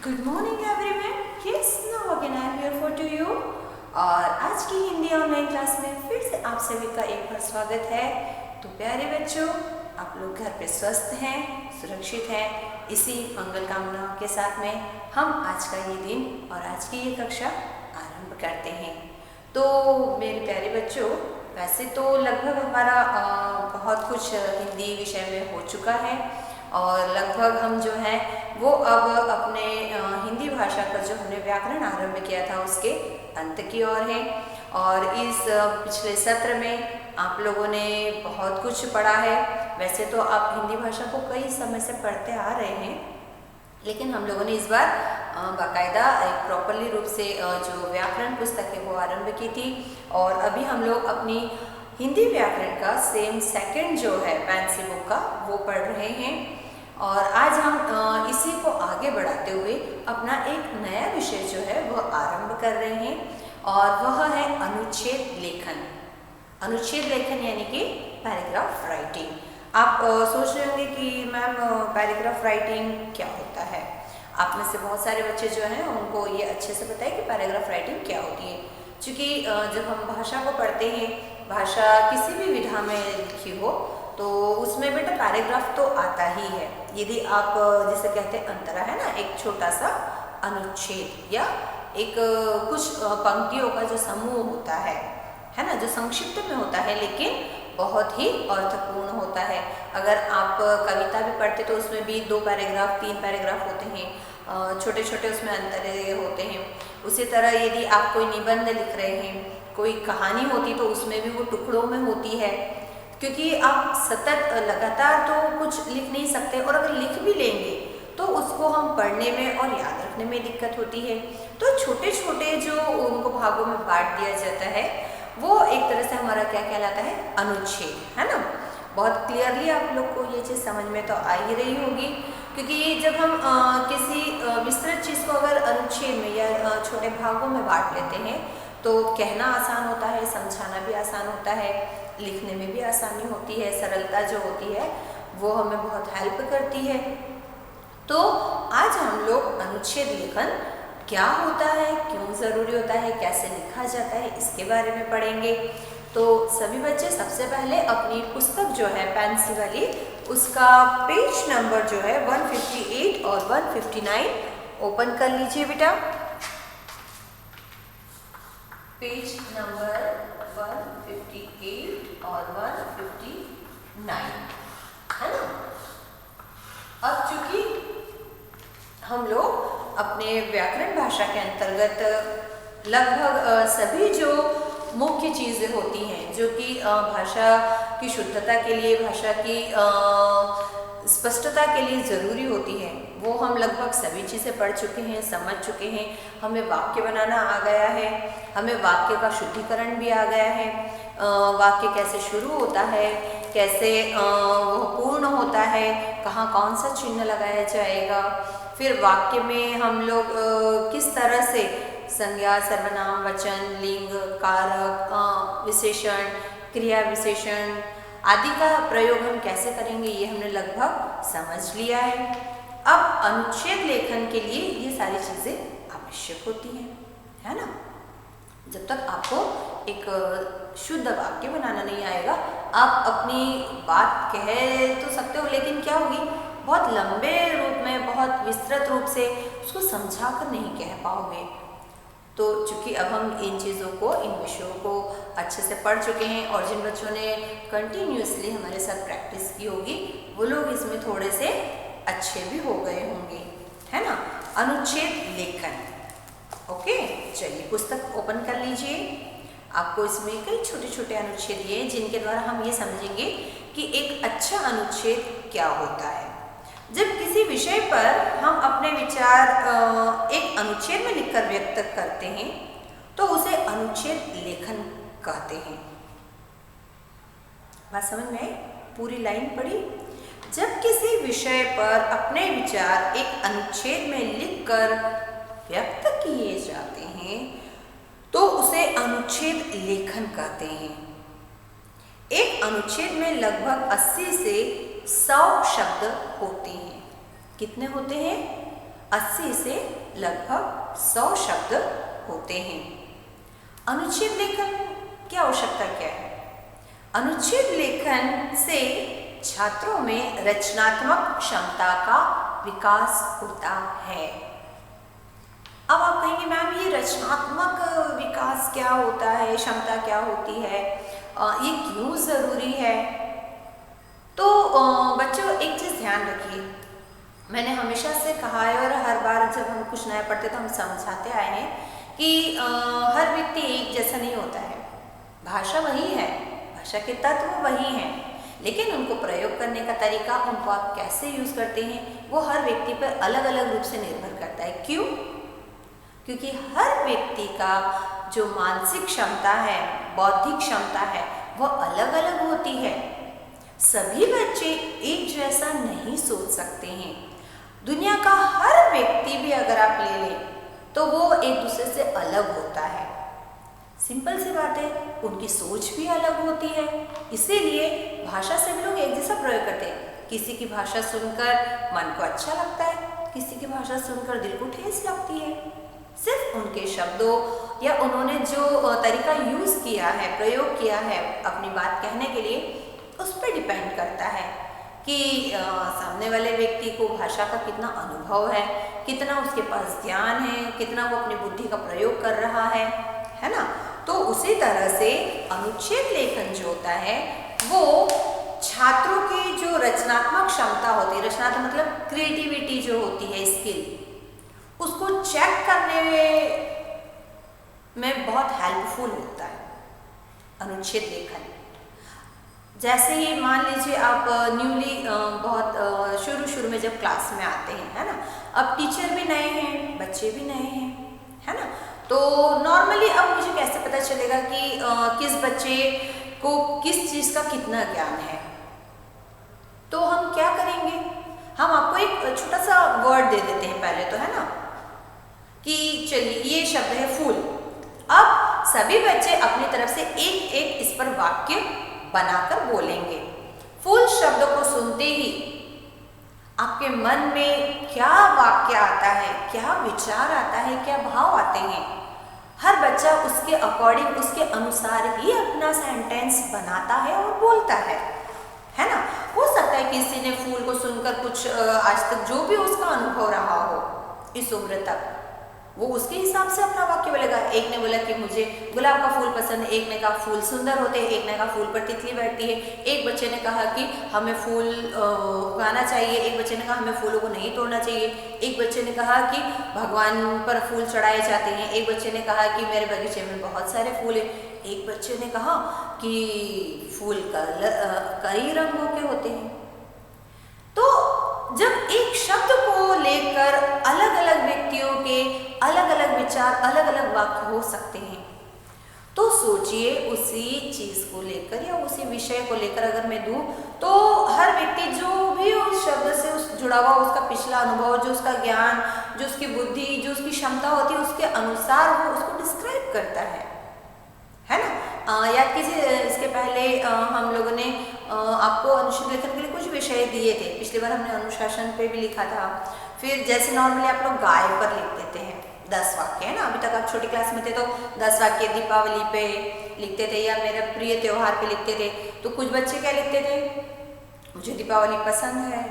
Good morning everyone. Yes, now again I am here for to you. और आज की Hindi online class में फिर से आप सभी का एक बार स्वागत है। तो प्यारे बच्चों, आप लोग घर पे स्वस्थ हैं, सुरक्षित हैं। इसी मंगल कामनाओं के साथ में हम आज का ये दिन और आज की ये कक्षा आरंभ करते हैं। तो मेरे प्यारे बच्चों, वैसे तो लगभग हमारा बहुत कुछ हिंदी विषय में हो चुका है और लगभग हम जो है वो अब अपने हिंदी भाषा का जो हमने व्याकरण आरंभ किया था उसके अंत की ओर है। और इस पिछले सत्र में आप लोगों ने बहुत कुछ पढ़ा है। वैसे तो आप हिंदी भाषा को कई समय से पढ़ते आ रहे हैं, लेकिन हम लोगों ने इस बार बाकायदा एक प्रॉपरली रूप से जो व्याकरण पुस्तक है वो आरंभ की थी। और अभी हम लोग अपनी हिंदी व्याकरण का सेम सेकंड जो है फैंसी बुक का वो पढ़ रहे हैं। और आज हम इसी को आगे बढ़ाते हुए अपना एक नया विषय जो है वह आरंभ कर रहे हैं और वह है अनुच्छेद लेखन। अनुच्छेद लेखन यानी कि पैराग्राफ राइटिंग। आप सोच रहे होंगे कि मैम पैराग्राफ राइटिंग क्या होता है। आप में से बहुत सारे बच्चे जो हैं उनको ये अच्छे से पता है कि पैराग्राफ राइटिंग क्या होती है, क्योंकि जब हम भाषा को पढ़ते हैं, भाषा किसी भी विधा में लिखी हो तो उसमें बेटा पैराग्राफ तो आता ही है। यदि आप जिसे कहते हैं अंतरा है ना, एक छोटा सा अनुच्छेद या एक कुछ पंक्तियों का जो समूह होता है ना, जो संक्षिप्त में होता है लेकिन बहुत ही अर्थपूर्ण होता है। अगर आप कविता भी पढ़ते तो उसमें भी 2 पैराग्राफ 3 पैराग्राफ होते हैं, छोटे छोटे उसमें अंतरे होते हैं। उसी तरह यदि आप कोई निबंध लिख रहे हैं, कोई कहानी होती तो उसमें भी वो टुकड़ों में होती है, क्योंकि आप सतत लगातार तो कुछ लिख नहीं सकते और अगर लिख भी लेंगे तो उसको हम पढ़ने में और याद रखने में दिक्कत होती है। तो छोटे छोटे जो उनको भागों में बांट दिया जाता है वो एक तरह से हमारा क्या कहलाता है, अनुच्छेद, है ना। बहुत क्लियरली आप लोग को ये चीज़ समझ में तो आ ही रही होगी, क्योंकि जब हम किसी विस्तृत चीज़ को अगर अनुच्छेद में या छोटे भागों में बांट लेते हैं तो कहना आसान होता है, समझाना भी आसान होता है, लिखने में भी आसानी होती है, सरलता जो होती है वो हमें बहुत हेल्प करती है। तो आज हम लोग अनुच्छेद लेखन क्या होता है, क्यों ज़रूरी होता है, कैसे लिखा जाता है, इसके बारे में पढ़ेंगे। तो सभी बच्चे सबसे पहले अपनी पुस्तक जो है फैंसी वाली, उसका पेज नंबर जो है 158 और 159 ओपन कर लीजिए बेटा। पेज नंबर 158 और 159 है ना। अब चूंकि हम लोग अपने व्याकरण भाषा के अंतर्गत लगभग सभी जो मुख्य चीज़ें होती हैं जो कि भाषा की शुद्धता के लिए, भाषा की स्पष्टता के लिए ज़रूरी होती है, वो हम लगभग सभी चीज़ें पढ़ चुके हैं, समझ चुके हैं। हमें वाक्य बनाना आ गया है, हमें वाक्य का शुद्धिकरण भी आ गया है, वाक्य कैसे शुरू होता है, कैसे वह पूर्ण होता है, कहाँ कौन सा चिन्ह लगाया जाएगा, फिर वाक्य में हम लोग किस तरह से संज्ञा, सर्वनाम, वचन, लिंग, कारक, विशेषण, क्रिया विशेषण आदि का प्रयोग हम कैसे करेंगे, ये हमने लगभग समझ लिया है। अब अनुच्छेद लेखन के लिए ये सारी चीज़ें आवश्यक होती हैं, है ना। जब तक आपको एक शुद्ध वाक्य बनाना नहीं आएगा, आप अपनी बात कह तो सकते हो, लेकिन क्या होगी, बहुत लंबे रूप में, बहुत विस्तृत रूप से उसको समझा कर नहीं कह पाओगे। तो चूँकि अब हम इन चीज़ों को, इन विषयों को अच्छे से पढ़ चुके हैं और जिन बच्चों ने कंटिन्यूसली हमारे साथ प्रैक्टिस की होगी वो लोग इसमें थोड़े से अच्छे भी हो गए होंगे, है ना। अनुच्छेद लेखन, ओके। चलिए पुस्तक ओपन कर लीजिए। आपको इसमें कई छोटे छोटे अनुच्छेद दिए हैं जिनके द्वारा हम ये समझेंगे कि एक अच्छा अनुच्छेद क्या होता है। जब किसी विषय पर हम अपने विचार एक अनुच्छेद में लिखकर व्यक्त करते हैं तो उसे अनुच्छेद लेखन कहते हैं। बात समझ में आई? पूरी लाइन पढ़ी। जब किसी विषय पर अपने विचार एक अनुच्छेद में लिखकर व्यक्त किए जाते हैं तो उसे अनुच्छेद लेखन कहते हैं। एक अनुच्छेद में लगभग 80 से 100 शब्द होते हैं। कितने होते हैं? 80 से लगभग 100 शब्द होते हैं। अनुच्छेद लेखन की आवश्यकता क्या है? अनुच्छेद लेखन से छात्रों में रचनात्मक क्षमता का विकास होता है। अब आप कहेंगे मैम ये रचनात्मक विकास क्या होता है, क्षमता क्या होती है, ये क्यों ज़रूरी है? तो बच्चों एक चीज़ ध्यान रखिए, मैंने हमेशा से कहा है और हर बार जब हम कुछ नया पढ़ते तो हम समझाते आए हैं कि हर व्यक्ति एक जैसा नहीं होता है। भाषा वही है, भाषा के तत्व वही हैं, लेकिन उनको प्रयोग करने का तरीका, उनको आप कैसे यूज़ करते हैं, वो हर व्यक्ति पर अलग अलग रूप से निर्भर करता है। क्यों? क्योंकि हर व्यक्ति का जो मानसिक क्षमता है, बौद्धिक क्षमता है, वह अलग अलग होती है। सभी बच्चे एक जैसा नहीं सोच सकते हैं। दुनिया का हर व्यक्ति भी अगर आप ले लें तो वो एक दूसरे से अलग होता है। सिंपल सी बात है, उनकी सोच भी अलग होती है। इसीलिए भाषा से भी लोग एक जैसा प्रयोग करते हैं। किसी की भाषा सुनकर मन को अच्छा लगता है, किसी की भाषा सुनकर दिल को ठेस लगती है। सिर्फ उनके शब्दों या उन्होंने जो तरीका यूज़ किया है, प्रयोग किया है अपनी बात कहने के लिए, उस पर डिपेंड करता है कि सामने वाले व्यक्ति को भाषा का कितना अनुभव है, कितना उसके पास ज्ञान है, कितना वो अपनी बुद्धि का प्रयोग कर रहा है ना। तो उसी तरह से अनुच्छेद लेखन जो होता है वो छात्रों की जो रचनात्मक क्षमता होती है, रचनात्मक मतलब क्रिएटिविटी जो होती है, स्किल, उसको चेक करने में बहुत हेल्पफुल होता है अनुच्छेद लेखन। जैसे ही मान लीजिए आप न्यूली बहुत शुरू में जब क्लास में आते हैं, है ना, अब टीचर भी नए हैं, बच्चे भी नए हैं, है ना, तो नॉर्मली अब मुझे कैसे पता चलेगा कि किस बच्चे को किस चीज़ का कितना ज्ञान है? तो हम क्या करेंगे, हम आपको एक छोटा सा वर्ड दे देते हैं पहले तो, है ना, कि चलिए ये शब्द है फूल। अब सभी बच्चे अपनी तरफ से एक एक इस पर वाक्य बनाकर बोलेंगे। फूल शब्द को सुनते ही आपके मन में क्या वाक्य आता है, क्या विचार आता है, क्या भाव आते हैं, हर बच्चा उसके अकॉर्डिंग, उसके अनुसार ही अपना सेंटेंस बनाता है और बोलता है ना। हो सकता है किसी ने फूल को सुनकर कुछ आज तक जो भी उसका अनुभव रहा हो इस उम्र तक, वो उसके हिसाब से अपना वाक्य बोलेगा। एक ने बोला कि मुझे गुलाब का फूल पसंद है, एक ने कहा फूल सुंदर होते हैं, एक ने कहा फूल पर तितली बैठती है, एक बच्चे ने कहा कि हमें फूल उगाना चाहिए, एक बच्चे ने कहा हमें फूलों को नहीं तोड़ना चाहिए, एक बच्चे ने कहा कि भगवान पर फूल चढ़ाए जाते हैं, एक बच्चे ने कहा कि मेरे बगीचे में बहुत सारे फूल हैं, एक बच्चे ने कहा कि फूल कई रंगों के होते हैं। तो जब एक शब्द को लेकर अलग अलग व्यक्तियों के अलग अलग विचार, अलग अलग वाक्य हो सकते हैं, तो सोचिए उसी चीज़ को लेकर या उसी विषय को लेकर अगर मैं दूं तो हर व्यक्ति जो भी उस शब्द से जुड़ा हुआ, उसका पिछला अनुभव, जो उसका ज्ञान, जो उसकी बुद्धि, जो उसकी क्षमता होती है, उसके अनुसार वो उसको डिस्क्राइब करता है ना। याद कीजिए, इसके पहले हम लोगों ने आपको अनुच्छेद लेखन के लिए कुछ विषय दिए थे। पिछली बार हमने अनुशासन पे भी लिखा था। फिर जैसे नॉर्मली आप लोग गाय पर लिख देते हैं 10 वाक्य, है ना। अभी तक आप छोटी क्लास में थे तो 10 वाक्य दीपावली पे लिखते थे या मेरे प्रिय त्योहार पे लिखते थे। तो कुछ बच्चे क्या लिखते थे, मुझे दीपावली पसंद है,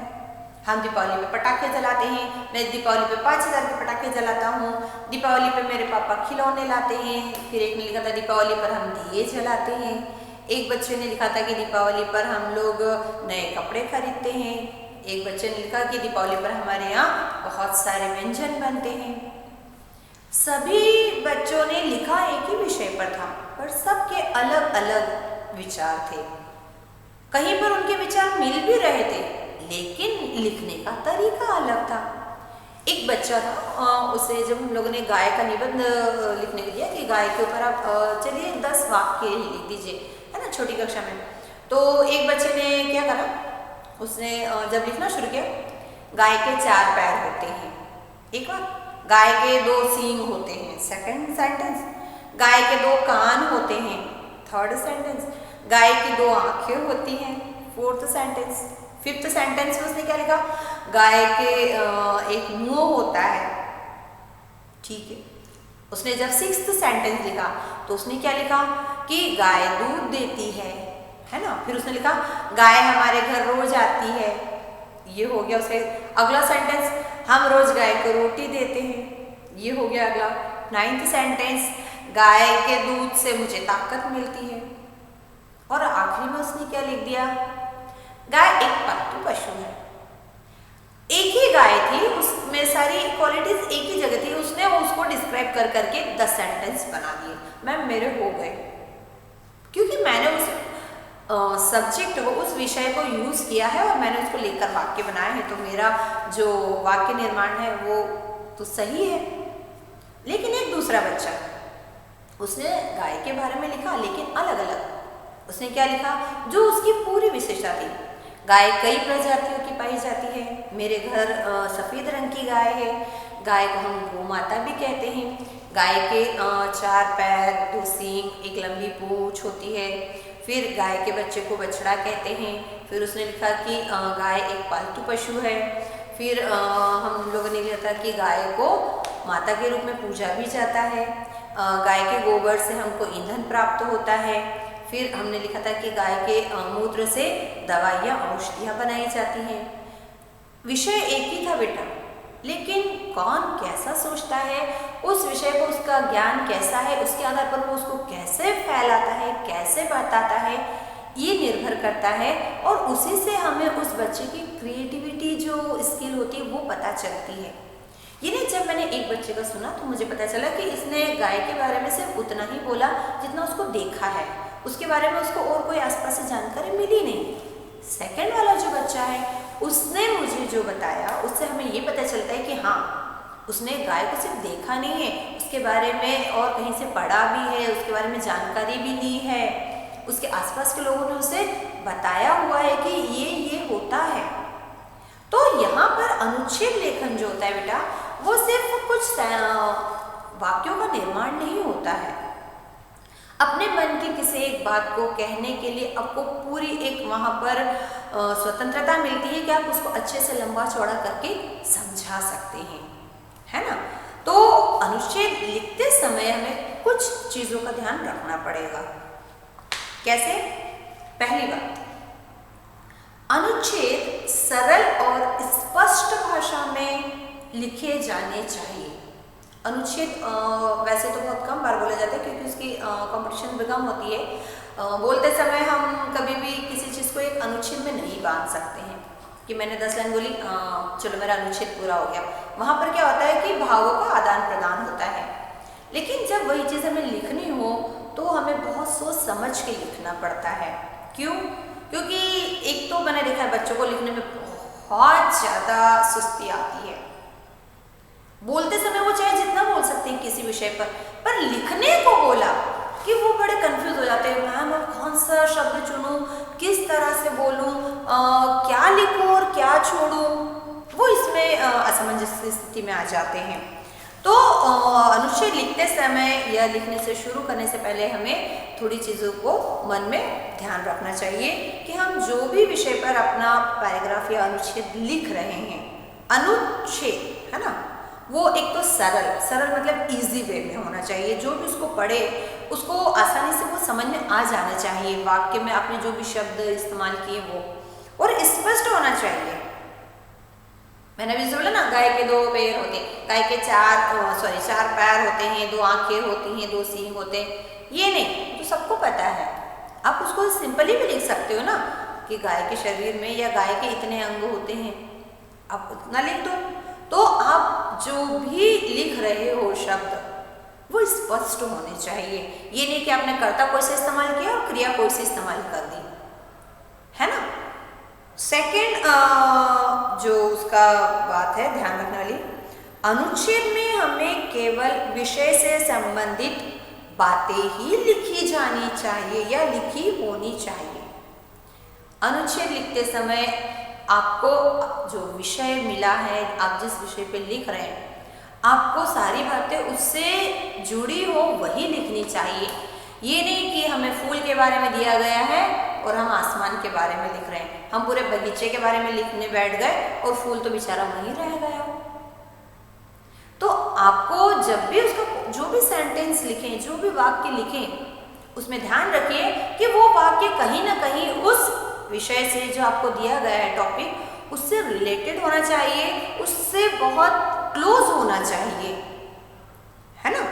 हम दीपावली पे पटाखे जलाते हैं, मैं दीपावली पे 5000 के पटाखे जलाता हूँ, दीपावली पे मेरे पापा खिलौने लाते हैं। फिर एक ने लिखा था दीपावली पर हम दिए जलाते हैं। एक बच्चे ने लिखा था कि दीपावली पर हम लोग नए कपड़े खरीदते हैं। एक बच्चे ने लिखा कि दीपावली पर हमारे यहाँ बहुत सारे व्यंजन बनते हैं। सभी बच्चों ने लिखा एक ही विषय पर था, पर सबके अलग अलग विचार थे। कहीं पर उनके विचार मिल भी रहे थे, लेकिन लिखने का तरीका अलग था। एक बच्चा था, उसे जब हम लोगों ने गाय का निबंध लिखने को दिया कि गाय के ऊपर आप चलिए 10 वाक्य लिख दीजिए, है ना, छोटी कक्षा में। तो एक बच्चे ने क्या करा, उसने जब लिखना शुरू किया, गाय के 4 पैर होते हैं, एक बार, गाय के 2 सींग होते हैं, सेकंड सेंटेंस, गाय के 2 कान होते हैं, थर्ड सेंटेंस, गाय की 2 आंखें होती हैं, फोर्थ सेंटेंस। फिफ्थ सेंटेंस में उसने क्या लिखा, गाय के एक मुंह होता होता है। ठीक है, उसने जब 6th सेंटेंस लिखा तो उसने क्या लिखा कि गाय दूध देती है ना। फिर उसने लिखा गाय हमारे घर रोज आती है, ये हो गया उसके। अगला सेंटेंस, हम रोज गाय को रोटी देते हैं, ये हो गया अगला। 9th सेंटेंस, गाय के दूध से मुझे ताकत मिलती है। और आखिरी में उसने क्या लिख दिया, गाय एक पालतू पशु है। एक ही गाय थी, उसमें सारी क्वालिटीज एक ही जगह थी, उसने उसको डिस्क्राइब कर करके 10 सेंटेंस बना दिए। मैम मेरे हो गए, क्योंकि मैंने उस सब्जेक्ट को, उस विषय को यूज किया है और मैंने उसको लेकर वाक्य बनाए हैं, तो मेरा जो वाक्य निर्माण है वो तो सही है। लेकिन एक दूसरा बच्चा, उसने गाय के बारे में लिखा लेकिन अलग अलग। उसने क्या लिखा, जो उसकी पूरी विशेषता थी, गाय कई प्रजातियों की पाई जाती है, मेरे घर सफ़ेद रंग की गाय है, गाय को हम गौ माता भी कहते हैं, गाय के 4 पैर, 2 सींग, एक लंबी पूंछ होती है, फिर गाय के बच्चे को बछड़ा कहते हैं। फिर उसने लिखा कि गाय एक पालतू पशु है। फिर हम लोगों ने लिखा कि गाय को माता के रूप में पूजा भी जाता है, गाय के गोबर से हमको ईंधन प्राप्त होता है। फिर हमने लिखा था कि गाय के मूत्र से दवाइयाँ, औषधियाँ बनाई जाती हैं। विषय एक ही था बेटा, लेकिन कौन कैसा सोचता है, उस विषय को उसका ज्ञान कैसा है, उसके आधार पर वो उसको कैसे फैलाता है, कैसे बताता है, ये निर्भर करता है। और उसी से हमें उस बच्चे की क्रिएटिविटी जो स्किल होती है वो पता चलती है। ये नहीं, जब मैंने एक बच्चे का सुना तो मुझे पता चला कि इसने गाय के बारे में सिर्फ उतना ही बोला जितना उसको देखा है, उसके बारे में उसको और कोई आसपास से जानकारी मिली नहीं। सेकंड वाला जो बच्चा है, उसने मुझे जो बताया उससे हमें ये पता चलता है कि हाँ, उसने गाय को सिर्फ देखा नहीं है, उसके बारे में और कहीं से पढ़ा भी है, उसके बारे में जानकारी भी ली है, उसके आसपास के लोगों ने उसे बताया हुआ है कि ये होता है। तो यहाँ पर अनुच्छेद लेखन जो होता है बेटा, वो सिर्फ कुछ वाक्यों का निर्माण नहीं होता है। अपने मन की किसी एक बात को कहने के लिए आपको पूरी एक वहाँ पर स्वतंत्रता मिलती है कि आप उसको अच्छे से लंबा चौड़ा करके समझा सकते हैं, है ना। तो अनुच्छेद लिखते समय हमें कुछ चीज़ों का ध्यान रखना पड़ेगा। कैसे? पहली बात, अनुच्छेद सरल और स्पष्ट भाषा में लिखे जाने चाहिए। अनुच्छेद वैसे तो बहुत कम बार बोला जाता है क्योंकि उसकी कंपटीशन भी कम होती है। बोलते समय हम कभी भी किसी चीज़ को एक अनुच्छेद में नहीं बांध सकते हैं कि मैंने 10 लाइन बोली, चलो मेरा अनुच्छेद पूरा हो गया। वहाँ पर क्या होता है कि भावों का आदान प्रदान होता है। लेकिन जब वही चीज़ हमें लिखनी हो तो हमें बहुत सोच समझ के लिखना पड़ता है। क्यों? क्योंकि एक तो मैंने देखा है बच्चों को लिखने में बहुत ज़्यादा सुस्ती आती है। बोलते समय वो चाहे जितना बोल सकते हैं किसी विषय पर लिखने को बोला कि वो बड़े कंफ्यूज हो जाते हैं। मैम अब कौन सा शब्द चुनूं, किस तरह से बोलूं, क्या लिखूं और क्या छोड़ूं, वो इसमें असमंजस स्थिति में आ जाते हैं। तो अनुच्छेद लिखते समय या लिखने से शुरू करने से पहले हमें थोड़ी चीज़ों को मन में ध्यान रखना चाहिए कि हम जो भी विषय पर अपना पैराग्राफ या अनुच्छेद लिख रहे हैं, अनुच्छेद है ना, वो एक तो सरल मतलब इजी वे में होना चाहिए। जो भी उसको पढ़े उसको आसानी से वो समझ में आ जाना चाहिए। वाक्य में आपने जो भी शब्द इस्तेमाल किए वो, और स्पष्ट होना चाहिए। मैंने अभी बोला ना, गाय के 2 पैर होते हैं, गाय के 4 पैर होते हैं, 2 आंखें होती हैं, 2 सींग होते हैं, ये नहीं तो सबको पता है। आप उसको सिंपली भी लिख सकते हो ना कि गाय के शरीर में या गाय के इतने अंग होते हैं, आप उतना लिख दो। तो आप जो भी लिख रहे हो शब्द वो स्पष्ट होने चाहिए। ये नहीं कि आपने कर्ता कोई से इस्तेमाल किया और क्रिया कोई से इस्तेमाल कर दी, है ना। सेकंड जो उसका बात है ध्यान रखने वाली, अनुच्छेद में हमें केवल विषय से संबंधित बातें ही लिखी जानी चाहिए या लिखी होनी चाहिए। अनुच्छेद लिखते समय आपको जो विषय मिला है, आप जिस विषय पे लिख रहे हैं, आपको सारी बातें उससे जुड़ी हो वही लिखनी चाहिए। ये नहीं कि हमें फूल के बारे में दिया गया है और हम आसमान के बारे में लिख रहे हैं, हम पूरे बगीचे के बारे में लिखने बैठ गए और फूल तो बेचारा वहीं रह गया। जब भी उसका जो भी सेंटेंस लिखें, जो भी वाक्य लिखें, उसमें ध्यान रखिए कि वो वाक्य कहीं ना कहीं उस विषय से जो आपको दिया गया है टॉपिक, उससे रिलेटेड होना चाहिए, उससे बहुत क्लोज होना चाहिए, है ना।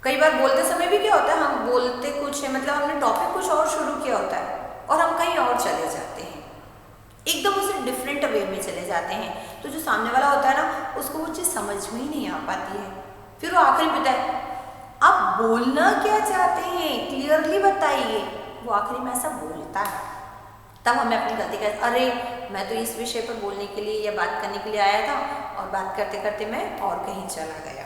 कई बार बोलते समय भी क्या होता है, हम बोलते कुछ है, मतलब हमने टॉपिक कुछ और शुरू किया होता है और हम कहीं और चले जाते हैं, एकदम उसे डिफरेंट वे में चले जाते हैं, तो जो सामने वाला होता है ना, उसको वो चीज़ समझ में ही नहीं आ पाती है। फिर वो आखिरी में बताए आप बोलना क्या चाहते हैं, क्लियरली बताइए। वो आखिरी में ऐसा बोलता है, तब हमें अपनी गलती कहते, अरे मैं तो इस विषय पर बोलने के लिए या बात करने के लिए आया था और बात करते करते मैं और कहीं चला गया।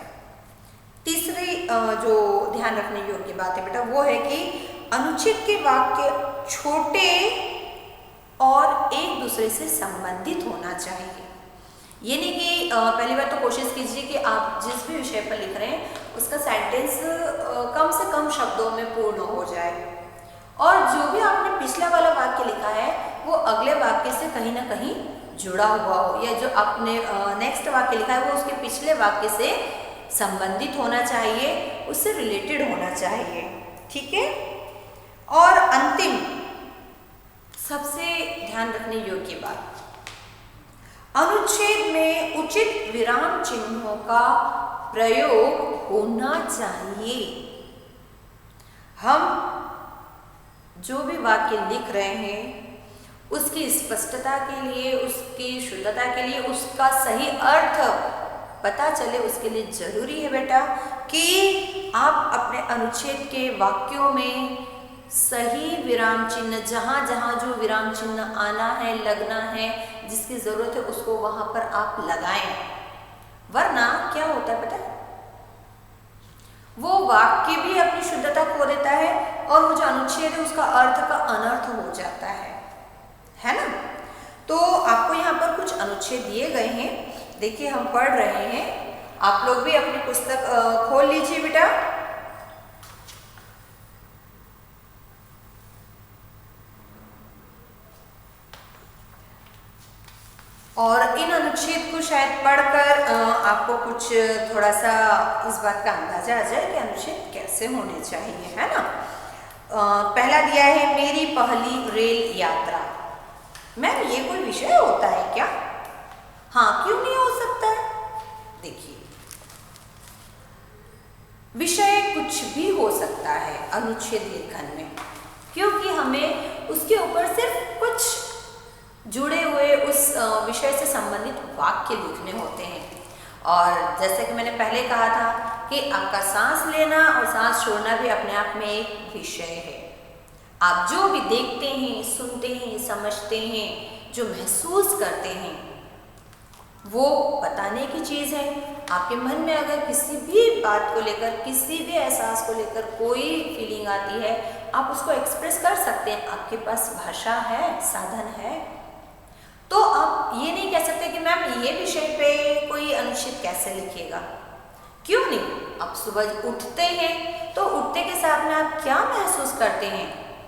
तीसरी जो ध्यान रखने योग्य बात है बेटा, वो है कि अनुच्छेद के वाक्य छोटे और एक दूसरे से संबंधित होना चाहिए। ये नहीं कि पहली बार तो कोशिश कीजिए कि आप जिस भी विषय पर लिख रहे हैं उसका सेंटेंस कम से कम शब्दों में पूर्ण हो जाए, और जो भी आपने पिछला वाला वाक्य लिखा है वो अगले वाक्य से कहीं ना कहीं जुड़ा हुआ हो, या जो आपने नेक्स्ट वाक्य लिखा है वो उसके पिछले वाक्य से संबंधित होना चाहिए, उससे रिलेटेड होना चाहिए, ठीक है। और अंतिम सबसे ध्यान रखने योग्य बात, अनुच्छेद में उचित विराम चिन्हों का प्रयोग होना चाहिए। हम जो भी वाक्य लिख रहे हैं उसकी स्पष्टता के लिए, उसकी शुद्धता के लिए, उसका सही अर्थ पता चले, उसके लिए जरूरी है बेटा कि आप अपने अनुच्छेद के वाक्यों में सही विराम चिन्ह, जहाँ जहाँ जो विराम चिन्ह आना है, लगना है, जिसकी जरूरत है उसको वहां पर आप लगाएं, वरना क्या होता है पता है, वो वाक्य भी अपनी शुद्धता खो देता है और वो जो अनुच्छेद है उसका अर्थ का अनर्थ हो जाता है ना। तो आपको यहाँ पर कुछ अनुच्छेद दिए गए हैं, देखिए हम पढ़ रहे हैं, आप लोग भी अपनी पुस्तक खोल लीजिए बेटा। और इन अनुच्छेद को शायद पढ़कर आपको कुछ थोड़ा सा इस बात का अंदाजा आ जाए कि अनुच्छेद कैसे होने चाहिए, है ना। पहला दिया है मेरी पहली रेल यात्रा। मैम ये कोई विषय होता है क्या? हाँ, क्यों नहीं हो सकता है? देखिए, विषय कुछ भी हो सकता है अनुच्छेद लेखन में, क्योंकि हमें उसके ऊपर सिर्फ कुछ जुड़े हुए उस विषय से संबंधित वाक्य लिखने होते हैं। और जैसे कि मैंने पहले कहा था कि आपका सांस लेना और सांस छोड़ना भी अपने आप में एक विषय है। आप जो भी देखते हैं, सुनते हैं, समझते हैं, जो महसूस करते हैं, वो बताने की चीज़ है। आपके मन में अगर किसी भी बात को लेकर, किसी भी एहसास को लेकर कोई फीलिंग आती है, आप उसको एक्सप्रेस कर सकते हैं। आपके पास भाषा है, साधन है, तो आप ये नहीं कह सकते कि मैम ये विषय पे कोई अनुच्छेद कैसे लिखेगा। क्यों नहीं? आप सुबह उठते हैं तो उठते के साथ में आप क्या महसूस करते हैं,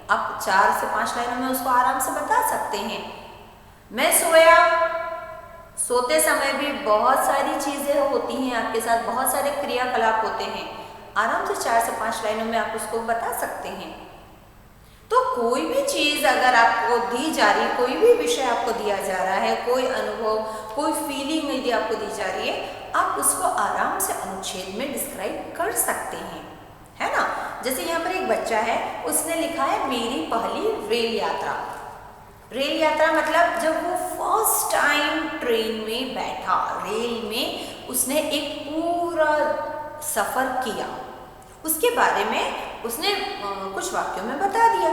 आप 4 से 5 लाइनों में उसको आराम से बता सकते हैं। मैं सोया, सोते समय भी बहुत सारी चीज़ें होती हैं आपके साथ, बहुत सारे क्रियाकलाप होते हैं, आराम से 4 से 5 लाइनों में आप उसको बता सकते हैं। तो कोई भी चीज़ अगर आपको दी जा रही है, कोई भी विषय आपको दिया जा रहा है, कोई अनुभव, कोई फीलिंग यदि आपको दी जा रही है, आप उसको आराम से अनुच्छेद में डिस्क्राइब कर सकते हैं, है ना। जैसे यहाँ पर एक बच्चा है, उसने लिखा है मेरी पहली रेल यात्रा। रेल यात्रा मतलब जब वो फर्स्ट टाइम ट्रेन में बैठा, रेल में उसने एक पूरा सफ़र किया, उसके बारे में उसने कुछ वाक्यों में बता दिया।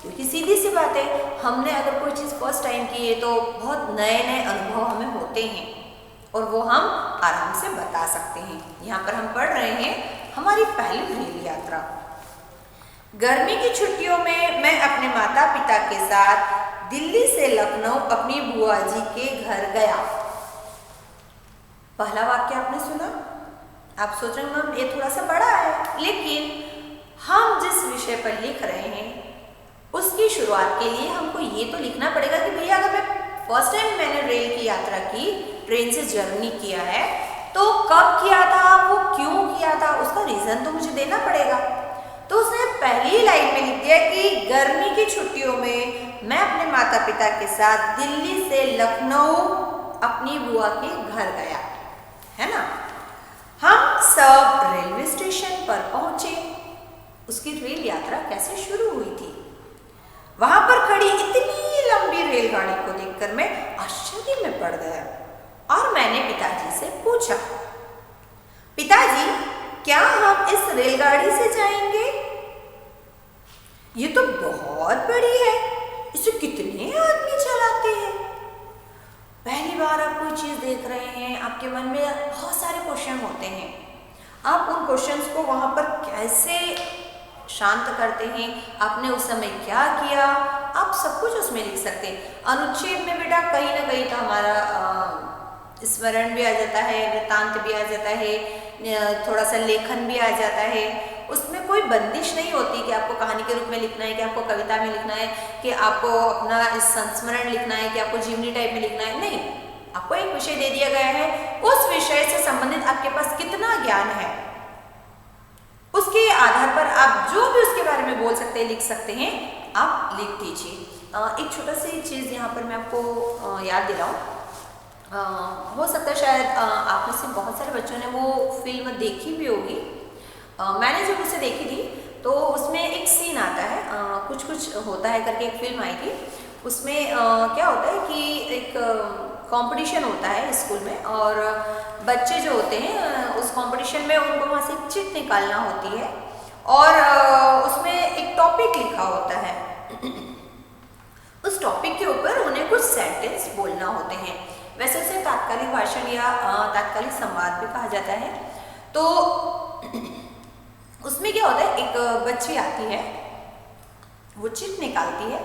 क्योंकि सीधी सी बात है, हमने अगर कोई चीज़ फर्स्ट टाइम की है तो बहुत नए नए अनुभव हमें होते हैं और वो हम आराम से बता सकते हैं। यहाँ पर हम पढ़ रहे हैं हमारी पहली रेल यात्रा। गर्मी की छुट्टियों में मैं अपने माता पिता के साथ दिल्ली से लखनऊ अपनी बुआ जी के घर गया। पहला वाक्य आपने सुना, आप सोच रहे हैं मैम ये थोड़ा सा बड़ा है, लेकिन हम जिस विषय पर लिख रहे हैं उसकी शुरुआत के लिए हमको ये तो लिखना पड़ेगा कि भैया अगर मैं फर्स्ट टाइम मैंने रेल की यात्रा की, ट्रेन से जर्नी किया है, तो तो कब किया था, वो क्यों किया था, उसका रीजन तो मुझे देना पड़ेगा। तो उसने पहली लाइन में लिख दिया कि गर्मी की छुट्टियों में मैं अपने माता पिता के साथ दिल्ली से लखनऊ अपनी बुआ के घर गया, है ना। हम सब रेलवे स्टेशन पर पहुंचे। उसकी रेल यात्रा कैसे शुरू हुई थी? वहां पर खड़ी इतनी लंबी रेलगाड़ी को देखकर मैं आश्चर्य में पड़ गया और मैंने पिताजी से पूछा, पिताजी क्या हम इस रेलगाड़ी से जाएंगे? ये तो बहुत बड़ी है, इसे कितने आदमी चलाते हैं? पहली बार आप कोई चीज देख रहे हैं, आपके मन में बहुत सारे क्वेश्चन होते हैं। आप उन क्वेश्चंस को वहां पर कैसे शांत करते हैं, आपने उस समय क्या किया, आप सब कुछ उसमें लिख सकते हैं। अनुच्छेद में बेटा कहीं ना कहीं तो हमारा स्मरण भी आ जाता है, वृत्तांत भी आ जाता है, थोड़ा सा लेखन भी आ जाता है। उसमें कोई बंदिश नहीं होती कि आपको कहानी के रूप में लिखना है, कि आपको कविता में लिखना है, कि आपको अपना संस्मरण लिखना है, कि आपको जीवनी टाइप में लिखना है। नहीं, आपको एक विषय दे दिया गया है, उस विषय से संबंधित आपके पास कितना ज्ञान है, उसके आधार पर आप जो भी उसके बारे में बोल सकते हैं, लिख सकते हैं, आप लिख दीजिए। एक छोटा सी चीज़ यहाँ पर मैं आपको याद दिलाऊं। हो सकता है शायद आप में से बहुत सारे बच्चों ने वो फिल्म देखी भी होगी। मैंने जब उसे देखी थी तो उसमें एक सीन आता है, कुछ कुछ होता है करके एक फिल्म आई थी। उसमें क्या होता है कि एक कंपटीशन होता है स्कूल में, और बच्चे जो होते हैं उस कंपटीशन में उनको वहाँ से एक चिट निकालना होती है, और उसमें एक टॉपिक लिखा होता है। उस टॉपिक के ऊपर उन्हें कुछ सेंटेंस बोलना होते हैं। वैसे उसे तात्कालिक भाषण या तात्कालिक संवाद भी कहा जाता है। तो उसमें क्या होता है, एक बच्ची आती है, वो चिट निकालती है,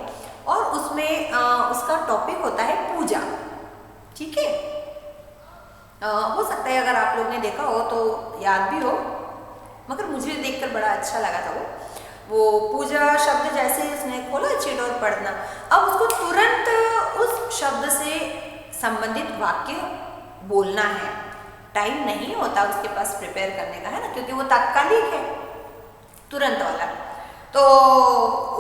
और उसमें उसका टॉपिक होता है पूजा। ठीक है, हो सकता है अगर आप लोग ने देखा हो तो याद भी हो, मगर मुझे देखकर बड़ा अच्छा लगा था वो पूजा शब्द जैसे उसने खोला चिट और पढ़ना, अब उसको तुरंत उस शब्द से संबंधित वाक्य बोलना है। टाइम नहीं होता उसके पास प्रिपेयर करने का, है ना, क्योंकि वो तात्कालिक है, तुरंत वाला। तो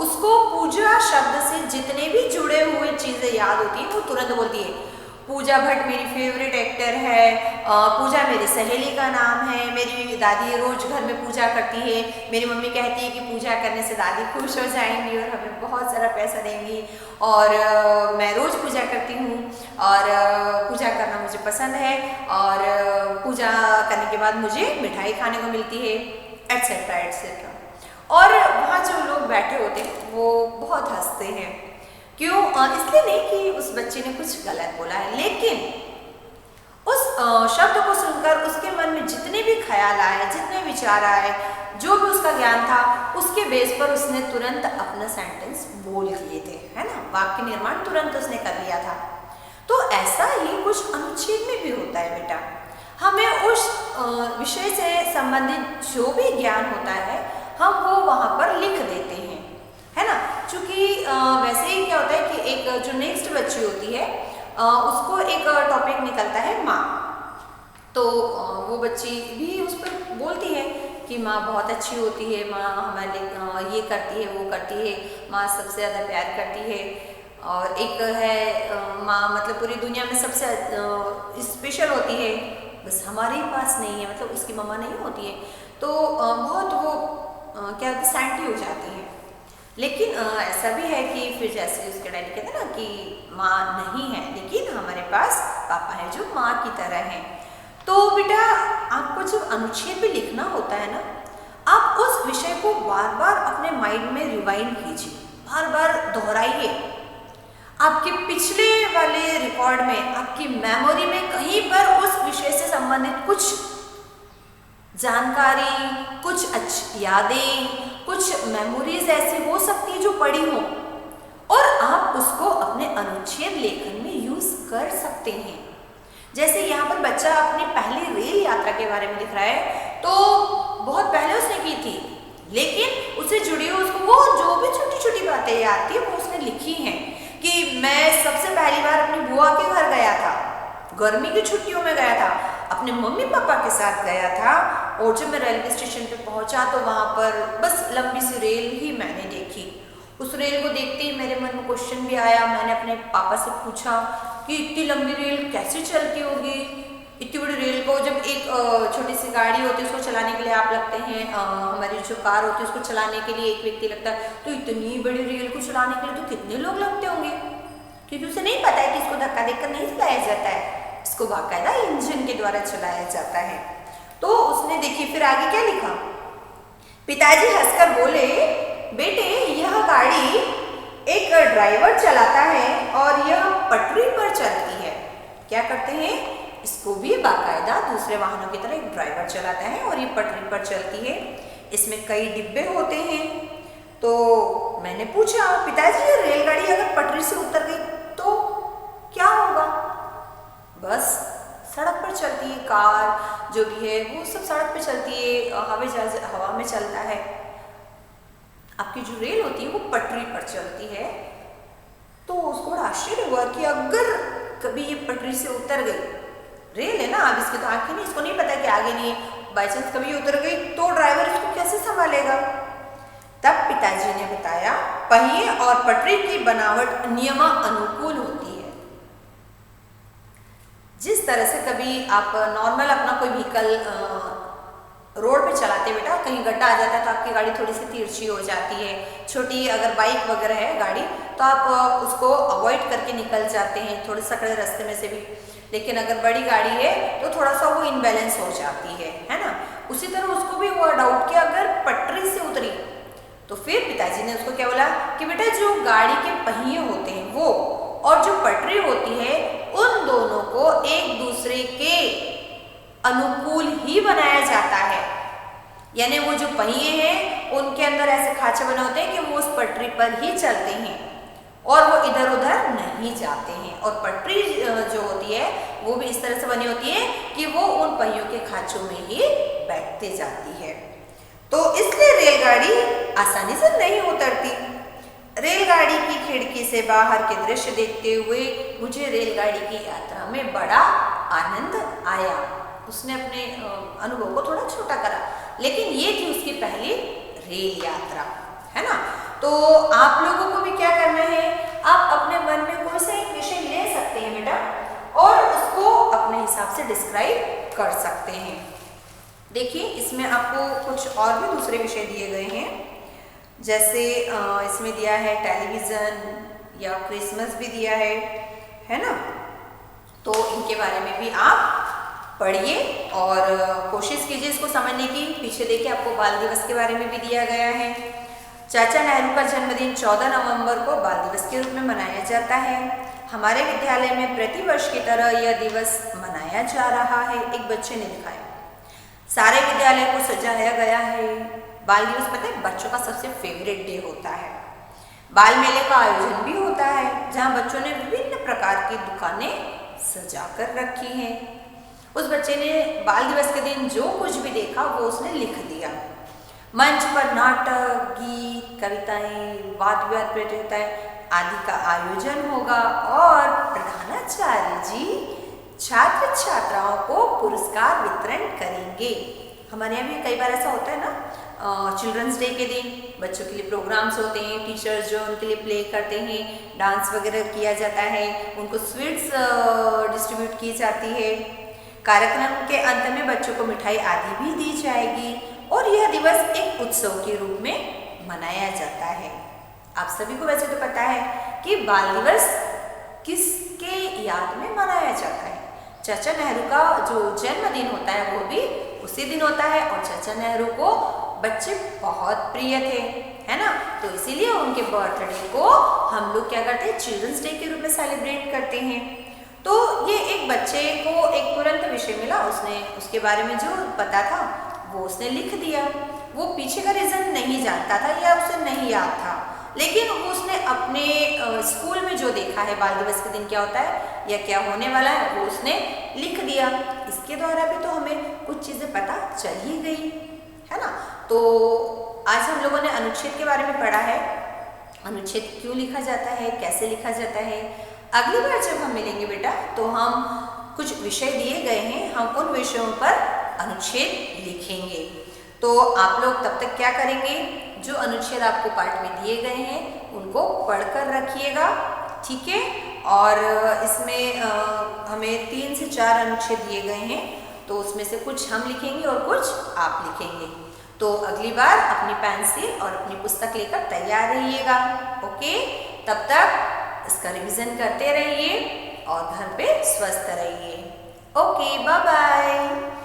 उसको पूजा शब्द से जितने भी जुड़े हुए चीजें याद होती है वो तुरंत बोलती है। पूजा भट्ट मेरी फेवरेट एक्टर है, पूजा मेरी सहेली का नाम है, मेरी दादी रोज घर में पूजा करती है, मेरी मम्मी कहती है कि पूजा करने से दादी खुश हो जाएंगी और हमें बहुत सारा पैसा देंगी, और मैं रोज पूजा करती हूँ, और पूजा करना मुझे पसंद है, और पूजा करने के बाद मुझे मिठाई खाने को मिलती है, एट्सेट्रा एट्सेट्रा। और वहाँ जो लोग बैठे होते हैं वो बहुत हंसते हैं। क्यों? इसलिए नहीं कि उस बच्चे ने कुछ गलत बोला है, लेकिन उस शब्द को सुनकर उसके मन में जितने भी ख्याल आए, जितने विचार आए, जो भी उसका ज्ञान था, उसके बेस पर उसने तुरंत अपना सेंटेंस बोल दिए थे, है ना, वाक्य निर्माण तुरंत उसने कर लिया था। तो ऐसा ही कुछ अनुच्छेद में भी होता है बेटा। हमें उस विषय से संबंधित जो भी ज्ञान होता है हम वो वहाँ पर लिख देते हैं, है ना। चूंकि वैसे ही क्या होता है कि एक जो नेक्स्ट बच्ची होती है उसको एक टॉपिक निकलता है माँ, तो वो बच्ची भी उस पर बोलती है कि माँ बहुत अच्छी होती है, माँ हमारे ये करती है वो करती है, माँ सबसे ज़्यादा प्यार करती है, और एक है माँ मतलब पूरी दुनिया में सबसे स्पेशल होती है, बस हमारे ही पास नहीं है, मतलब उसकी मम्मा नहीं होती है। तो बहुत वो क्या होती है, सैंटी हो जाती है। लेकिन ऐसा भी है कि फिर जैसे उसके डैडी कहते हैं ना कि माँ नहीं है, लेकिन हमारे पास पापा है जो माँ की तरह है। तो बेटा आपको जब अनुच्छेद भी लिखना होता है ना, आप उस विषय को बार बार अपने माइंड में रिवाइंड कीजिए, बार बार दोहराइए। आपके पिछले वाले रिकॉर्ड में, आपकी मेमोरी में कहीं पर उस विषय से संबंधित कुछ जानकारी, कुछ अच्छी यादें, कुछ मेमोरीज ऐसी हो सकती है जो पड़ी हो, और आप उसको अपने अनुच्छेद लेखन में यूज कर सकते हैं। जैसे यहाँ पर बच्चा अपनी पहली रेल यात्रा के बारे में लिख रहा है, तो बहुत पहले उसने की थी, लेकिन उससे जुड़ी हुई उसको वो जो भी छोटी छोटी बातें याद थी वो उसने लिखी हैं कि मैं सबसे पहली बार अपनी बुआ के घर गया था, गर्मी की छुट्टियों में गया था, अपने मम्मी पापा के साथ गया था और जब मैं रेलवे स्टेशन पे पहुंचा तो वहाँ पर बस लंबी सी रेल ही मैंने देखी। उस रेल को देखते ही मेरे मन में क्वेश्चन भी आया। मैंने अपने पापा से पूछा कि इतनी लंबी रेल कैसे चलती होगी। इतनी बड़ी रेल को जब एक छोटी सी गाड़ी होती है उसको चलाने के लिए आप लगते हैं, हमारी जो कार होती है उसको चलाने के लिए एक व्यक्ति लगता है, तो इतनी बड़ी रेल को चलाने के लिए तो कितने लोग लगते होंगे, क्योंकि उसे नहीं पता है कि इसको धक्का देकर नहीं चलाया जाता है, इसको बाकायदा इंजन के द्वारा चलाया जाता है। तो उसने देखिए फिर आगे क्या लिखा। पिताजी हंसकर बोले, बेटे यह गाड़ी एक ड्राइवर चलाता है और यह पटरी पर चलती है। क्या करते हैं, इसको भी बाकायदा दूसरे वाहनों की तरह एक ड्राइवर चलाता है और ये पटरी पर चलती है। इसमें कई डिब्बे होते हैं। तो मैंने पूछा, पिताजी ये रेलगाड़ी अगर पटरी से उतर गई तो क्या होगा? बस सड़क पर चलती है, कार जो भी है वो सब सड़क पे चलती है, हवाई जहाज हवा में चलता है। आपकी जो रेल होती है वो पटरी पर चलती है। तो उसको बड़ा आश्चर्य हुआ कि अगर कभी ये पटरी से उतर गई, रेल है ना, अब इसकी तो आंखें नहीं, इसको नहीं पता कि आगे नहीं है, बाई चांस कभी उतर गई तो ड्राइवर इसको कैसे संभालेगा? तब पिताजी ने बताया, पहिए और पटरी की बनावट नियमानुकूल होती है। जिस तरह से कभी आप नॉर्मल अपना कोई व्हीकल रोड पे चलाते हैं बेटा, कहीं गड्ढा आ जाता है तो आपकी गाड़ी थोड़ी सी तिरछी हो जाती है। छोटी अगर बाइक वगैरह है गाड़ी तो आप उसको अवॉइड करके निकल जाते हैं थोड़े सकड़े रास्ते में से भी। लेकिन अगर बड़ी गाड़ी है तो थोड़ा सा वो इनबैलेंस हो जाती है ना। उसी तरह उसको भी हुआ डाउट कि अगर पटरी से उतरी तो फिर पिताजी ने उसको क्या बोला कि बेटा जो गाड़ी के पहिए होते हैं वो और जो पटरी होती है उन दोनों को एक दूसरे के अनुकूल ही बनाया जाता है। यानी वो जो पहिए हैं उनके अंदर ऐसे खांचे बने होते हैं कि वो उस पटरी पर ही चलते हैं और वो इधर उधर नहीं जाते हैं। और पटरी जो होती है वो भी इस तरह से बनी होती है कि वो उन पहियों के खांचों में ही बैठते जाती है। तो इसलिए रेलगाड़ी आसानी से नहीं उतरती। रेलगाड़ी की खिड़की से बाहर के दृश्य देखते हुए मुझे रेलगाड़ी की यात्रा में बड़ा आनंद आया। उसने अपने अनुभव को थोड़ा छोटा करा, लेकिन ये थी उसकी पहली रेल यात्रा, है ना। तो आप लोगों को भी क्या करना है, आप अपने मन में कोई सा एक विषय ले सकते हैं बेटा और उसको अपने हिसाब से डिस्क्राइब कर सकते हैं। देखिए इसमें आपको कुछ और भी दूसरे विषय दिए गए हैं, जैसे इसमें दिया है टेलीविज़न या क्रिसमस भी दिया है ना। तो इनके बारे में भी आप पढ़िए और कोशिश कीजिए इसको समझने की। पीछे देखिए आपको बाल दिवस के बारे में भी दिया गया है। चाचा नेहरू का जन्मदिन 14 नवंबर को बाल दिवस के रूप में मनाया जाता है। हमारे विद्यालय में प्रतिवर्ष की तरह यह दिवस मनाया जा रहा है। एक बच्चे ने लिखा है, सारे विद्यालय को सजाया गया है। बाल दिवस पता है बच्चों का सबसे फेवरेट डे होता है। बाल मेले का आयोजन भी होता है जहाँ बच्चों ने विभिन्न प्रकार की दुकानें सजा कर रखी हैं। उस बच्चे ने बाल दिवस के दिन जो कुछ भी देखा वो उसने लिख दिया। मंच पर नाटक, गीत, कविताएं, वाद विवाद प्रतियोगिताएं आदि का आयोजन होगा और प्रधानाचार्य जी छात्र छात्राओं को पुरस्कार वितरण करेंगे। हमारे यहाँ भी कई बार ऐसा होता है ना, चिल्ड्रंस डे के दिन बच्चों के लिए प्रोग्राम्स होते हैं, टीचर्स जो उनके लिए प्ले करते हैं, डांस वगैरह किया जाता है, उनको स्वीट्स डिस्ट्रीब्यूट की जाती है। कार्यक्रम के अंत में बच्चों को मिठाई आदि भी दी जाएगी और यह दिवस एक उत्सव के रूप में मनाया जाता है। आप सभी को वैसे तो पता है कि बाल दिवस किसके याद में मनाया जाता है। चाचा नेहरू का जो जन्मदिन होता है वो भी उसी दिन होता है और चाचा नेहरू को बच्चे बहुत प्रिय थे, है ना। तो इसीलिए उनके बर्थडे को हम लोग क्या करते हैं, चिल्ड्रंस डे के रूप में सेलिब्रेट करते हैं। तो ये एक बच्चे को एक तुरंत विषय मिला, उसने उसके बारे में जो पता था वो उसने लिख दिया। वो पीछे का रीज़न नहीं जानता था या उसे नहीं याद था, लेकिन वो उसने अपने स्कूल में जो देखा है बाल दिवस के दिन क्या होता है या क्या होने वाला है वो उसने लिख दिया। इसके द्वारा भी तो हमें कुछ चीज़ें पता चल ही गई, है ना। तो आज हम लोगों ने अनुच्छेद के बारे में पढ़ा है, अनुच्छेद क्यों लिखा जाता है, कैसे लिखा जाता है। अगली बार जब हम मिलेंगे बेटा तो हम कुछ विषय दिए गए हैं, हम उन विषयों पर अनुच्छेद लिखेंगे। तो आप लोग तब तक क्या करेंगे, जो अनुच्छेद आपको पाठ में दिए गए हैं उनको पढ़कर रखिएगा, ठीक है। और इसमें हमें 3 से 4 अनुच्छेद दिए गए हैं, तो उसमें से कुछ हम लिखेंगे और कुछ आप लिखेंगे। तो अगली बार अपनी पेंसिल और अपनी पुस्तक लेकर तैयार रहिएगा, ओके। तब तक इसका रिवीजन करते रहिए और घर पे स्वस्थ रहिए। Okay, bye bye.